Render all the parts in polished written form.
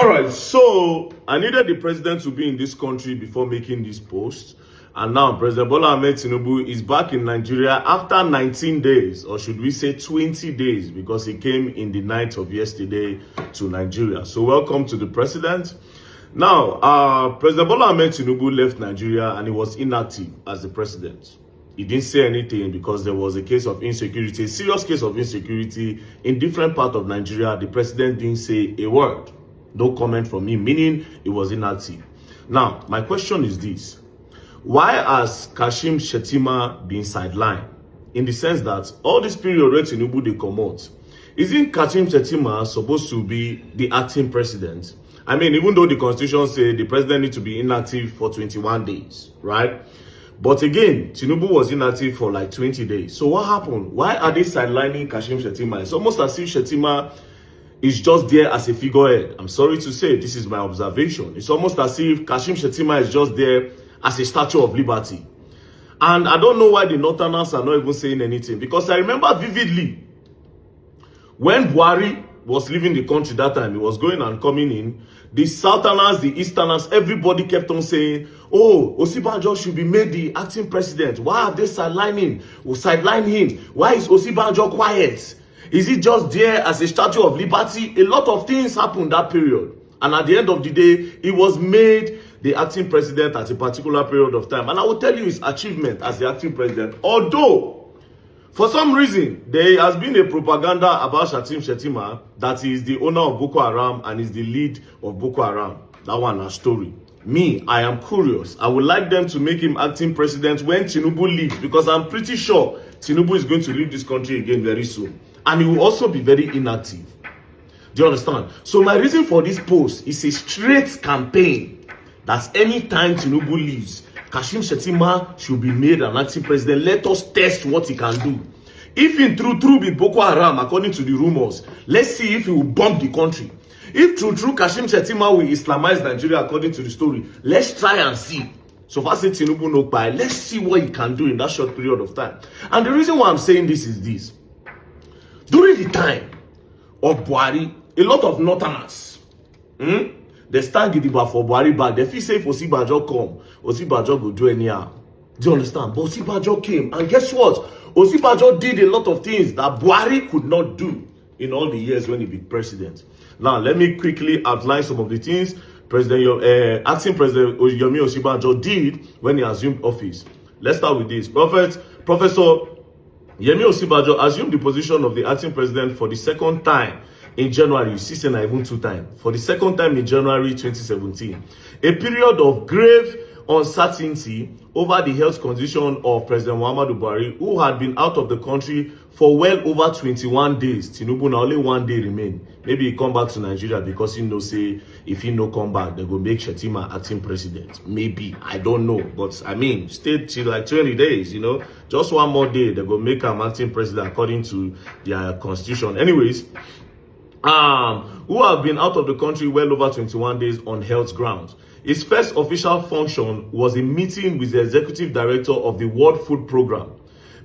All right, so I needed the president to be in this country before making this post. And now President Bola Ahmed Tinubu is back in Nigeria after 19 days, or should we say 20 days, because he came in the night of yesterday to Nigeria. So welcome to the president. Now, President Bola Ahmed Tinubu left Nigeria and he was inactive as the president. He didn't say anything because there was a case of insecurity, a serious case of insecurity in different parts of Nigeria. The president didn't say a word. No comment from him, meaning he was inactive. Now, my question is this. Why has Kashim Shettima been sidelined? In the sense that all this period where Tinubu they come out, isn't Kashim Shettima supposed to be the acting president? I mean, even though the constitution says the president needs to be inactive for 21 days, right? But again, Tinubu was inactive for like 20 days. So what happened? Why are they sidelining Kashim Shettima? It's almost as if Shettima is just there as a figurehead. I'm sorry to say, this is my observation. It's almost as if Kashim Shettima is just there as a statue of liberty. And I don't know why the Northerners are not even saying anything. Because I remember vividly, when Buhari was leaving the country that time, he was going and coming in, the Southerners, the Easterners, everybody kept on saying, oh, Osinbajo should be made the acting president. Why are they sidelining him? Why is Osinbajo quiet? Is it just there as a statue of liberty? A lot of things happened that period. And at the end of the day, he was made the acting president at a particular period of time. And I will tell you his achievement as the acting president. Although, for some reason, there has been a propaganda about Kashim Shettima that he is the owner of Boko Haram and is the lead of Boko Haram. That one, a story. Me, I am curious. I would like them to make him acting president when Tinubu leaves, because I'm pretty sure Tinubu is going to leave this country again very soon. And he will also be very inactive. Do you understand? So my reason for this post is a straight campaign that anytime Tinubu leaves, Kashim Shettima should be made an acting president. Let us test what he can do. If in true with Boko Haram, according to the rumors, let's see if he will bomb the country. If true Kashim Shettima will Islamize Nigeria according to the story, let's try and see. So far say Tinubu no buy, let's see what he can do in that short period of time. And the reason why I'm saying this is this. During the time of Buhari, a lot of Northerners, they stand gidigba for Buhari back. They feel say if Osinbajo come, Osinbajo will do anyhow. Do you understand? But Osinbajo came, and guess what? Osinbajo did a lot of things that Buhari could not do in all the years when he became president. Now, let me quickly outline some of the things acting President Yomi Osinbajo did when he assumed office. Let's start with this. Professor Yemi Osinbajo assumed the position of the acting president for the second time in January. You see, saying even 2 times. For the second time in January 2017. A period of grave uncertainty over the health condition of President Muhammadu Buhari, who had been out of the country for well over 21 days. Tinubu now only 1 day remain. Maybe he come back to Nigeria because he knows say if he no come back, they go make Shettima acting president. Maybe, I don't know. But I mean, stay till like 20 days, you know. Just 1 more day, they go make him acting president according to their constitution. Anyways, who have been out of the country well over 21 days on health grounds. His first official function was a meeting with the executive director of the World Food Program,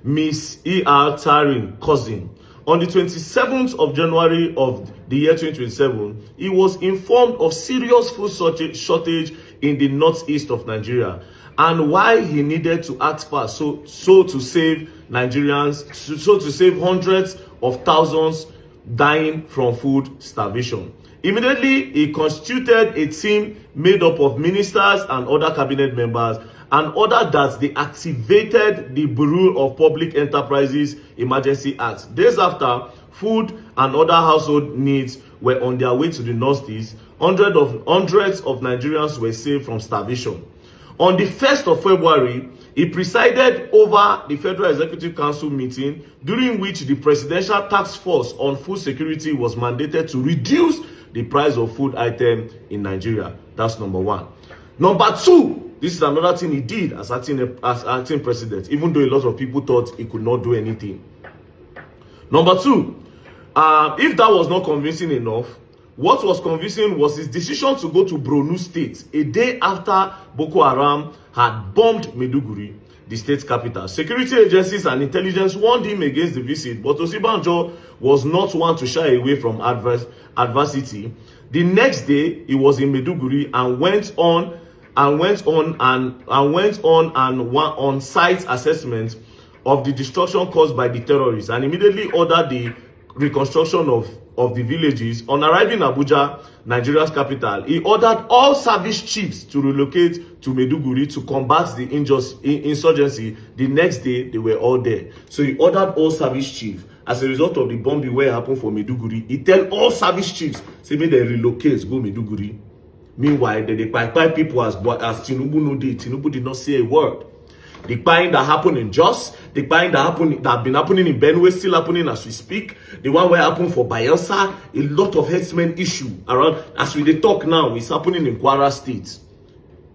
Ms. E.R. Tarin Cousin. On the 27th of January of the year 2027, he was informed of serious food shortage in the northeast of Nigeria and why he needed to act fast so to save Nigerians, so to save hundreds of thousands dying from food starvation. Immediately, he constituted a team made up of ministers and other cabinet members and ordered that they activated the Bureau of Public Enterprises Emergency Act. Days after, food and other household needs were on their way to the northeast. Hundreds of Nigerians were saved from starvation. On the 1st of February, he presided over the Federal Executive Council meeting, during which the Presidential Task Force on Food Security was mandated to reduce the price of food items in Nigeria. That's number 1. Number 2, this is another thing he did as acting president, even though a lot of people thought he could not do anything. Number 2, if that was not convincing enough, what was convincing was his decision to go to Borno State a day after Boko Haram had bombed Maiduguri, the state capital. Security agencies and intelligence warned him against the visit, but Osinbajo was not one to shy away from adversity. The next day, he was in Maiduguri and went on site assessment of the destruction caused by the terrorists and immediately ordered the reconstruction of the villages. On arriving in Abuja, Nigeria's capital, he ordered all service chiefs to relocate to Maiduguri to combat the insurgency. The next day, they were all there. So he ordered all service chiefs. As a result of the bombing where happened for Maiduguri, he tell all service chiefs, say make they relocate, go Maiduguri. Meanwhile, they kpai people as Tinubu no dey. Tinubu did not say a word. The kpai that happened in Jos, the kpai that have been happening in Benue, still happening as we speak. The one where happened for Bayelsa, a lot of herdsmen issue around. As we dey talk now, it's happening in Kwara State.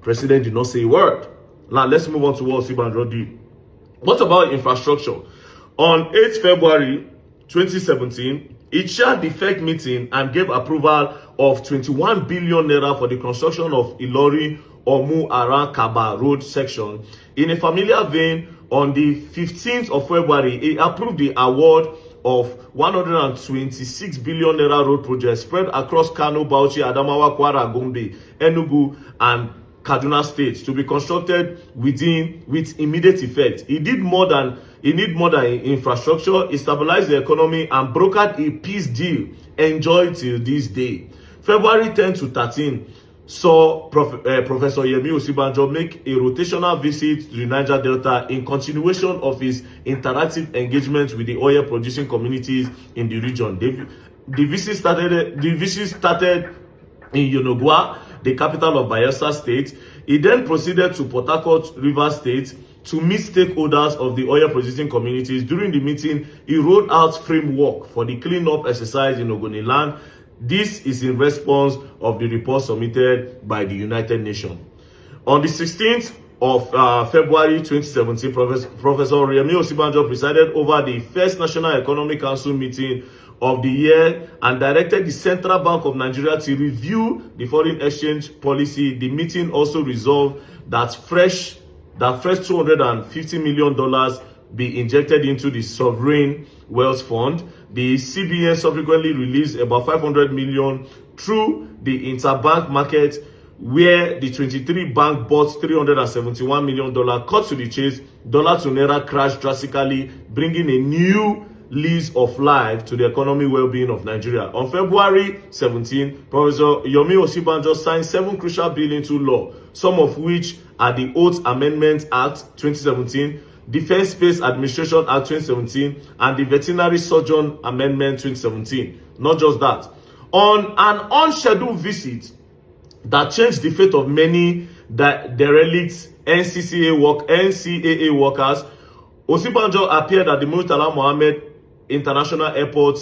President did not say a word. Now let's move on to what Osinbajo did. What about infrastructure? On 8 February 2017, it chaired the FEC meeting and gave approval of 21 billion naira for the construction of Ilori Omu Aran Kaba road section. In a familiar vein, on the 15th of February, he approved the award of 126 billion naira road projects spread across Kano, Bauchi, Adamawa, Kwara, Gombe, Enugu, and Kaduna states to be constructed with immediate effect. He need more than infrastructure. He stabilized the economy and brokered a peace deal enjoyed till this day. February 10 to 13 saw Professor Yemi Osinbajo make a rotational visit to the Niger Delta in continuation of his interactive engagement with the oil producing communities in the region. The visit started in Yonogwa, the capital of Bayelsa State. He then proceeded to Port Harcourt, Rivers State, to meet stakeholders of the oil producing communities. During the meeting, he rolled out framework for the cleanup exercise in Ogoniland. This is in response of the report submitted by the United Nations. On the 16th of February 2017, Professor Yemi Osinbajo presided over the first National Economic Council meeting of the year and directed the Central Bank of Nigeria to review the foreign exchange policy. The meeting also resolved that fresh $250 million be injected into the sovereign wealth fund. The CBN subsequently released about 500 million through the interbank market, where the 23 bank bought $371 million. Cut to the chase, dollar to naira crashed drastically, bringing a new lease of life to the economic well-being of Nigeria. On February 17, Professor Yomi Osinbajo signed 7 crucial bills into law, some of which are the Oath Amendment Act 2017, Defense Space Administration Act 2017, and the Veterinary Surgeon Amendment 2017. Not just that. On an unscheduled visit that changed the fate of many derelict NCAA workers, Osinbajo appeared at the Murtala Mohammed International Airport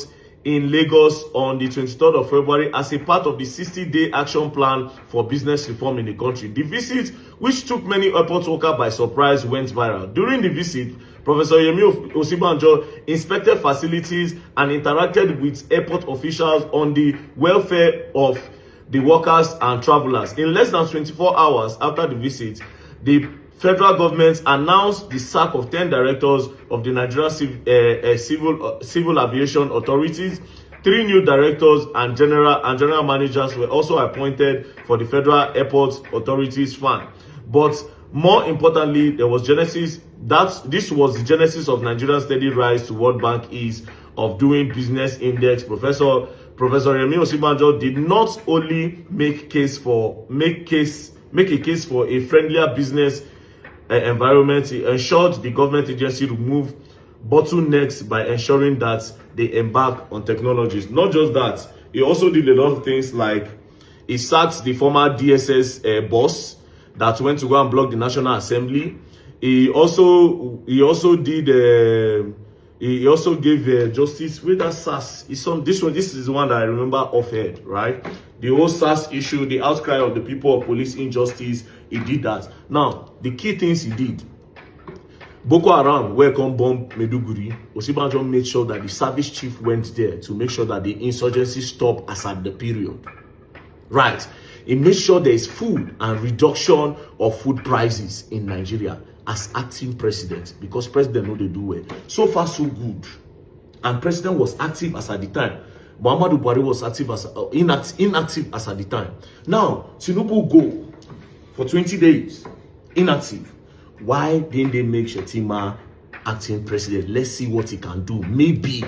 in Lagos on the 23rd of February as a part of the 60-day action plan for business reform in the country. The visit, which took many airport workers by surprise, went viral. During the visit, Professor Yemi Osinbajo inspected facilities and interacted with airport officials on the welfare of the workers and travelers. In less than 24 hours after the visit, the federal government announced the sack of 10 directors of the Nigeria Civil Aviation Authorities. 3 new directors and general managers were also appointed for the Federal Airport Authorities Fund. But more importantly, this was the genesis of Nigeria's steady rise to World Bank Ease of Doing Business Index. Professor Yemi Osinbajo did not only make a case for a friendlier business environment. He ensured the government agency remove bottlenecks by ensuring that they embark on technologies. Not just that, he also did a lot of things like he sacked the former DSS boss that went to go and block the National Assembly. He also gave justice with that SARS. This is the one that I remember offhand, right? The whole SARS issue, the outcry of the people of police injustice, he did that. Now, the key things he did. Boko Haram, where come bomb Maiduguri, Osinbajo made sure that the service chief went there to make sure that the insurgency stopped as at the period. Right. He made sure there is food and reduction of food prices in Nigeria as acting president, because president know they do well. So far, so good. And president was active as at the time. Muhammadu Buhari was inactive as at the time. Now, Tinubu go for 20 days, inactive. Why didn't they make Shettima acting president? Let's see what he can do. Maybe.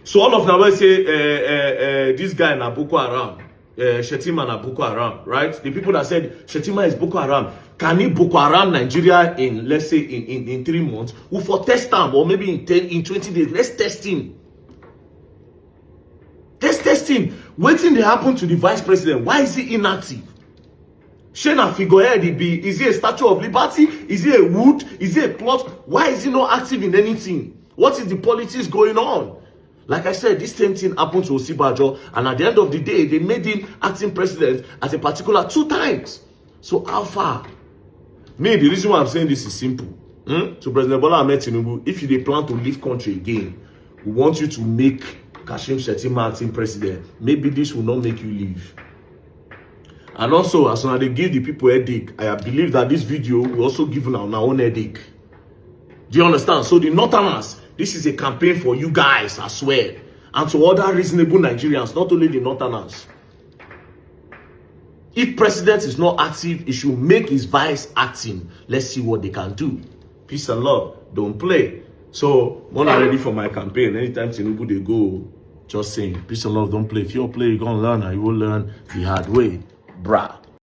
So all of them will say, this guy na Boko Haram, Shettima na Boko Haram, right? The people that said Shettima is Boko Haram, can he Boko Haram Nigeria in, let's say, in 3 months? We'll for test time, or maybe in 20 days. Let's test him. Let's test him. Waiting to happen to the vice president. Why is he inactive? Shena figurehead he be? Is he a Statue of Liberty? Is he a wood? Is he a cloth? Why is he not active in anything? What is the politics going on? Like I said, this same thing happened to Osinbajo, and at the end of the day, they made him acting president at a particular 2 times. So how far? Me, the reason why I'm saying this is simple. To President Bola Ahmed Tinubu, if you plan to leave country again, we want you to make Kashim Shettima acting president. Maybe this will not make you leave. And also, as soon as they give the people a headache, I believe that this video will also give them our own headache. Do you understand? So the Northerners, this is a campaign for you guys, I swear. And to other reasonable Nigerians, not only the Northerners. If president is not active, he should make his vice acting. Let's see what they can do. Peace and love. Don't play. So, when I'm ready for my campaign, anytime Tinubu they go, just saying, peace and love, don't play. If you don't play, you're going to learn, and you will learn the hard way. Brah.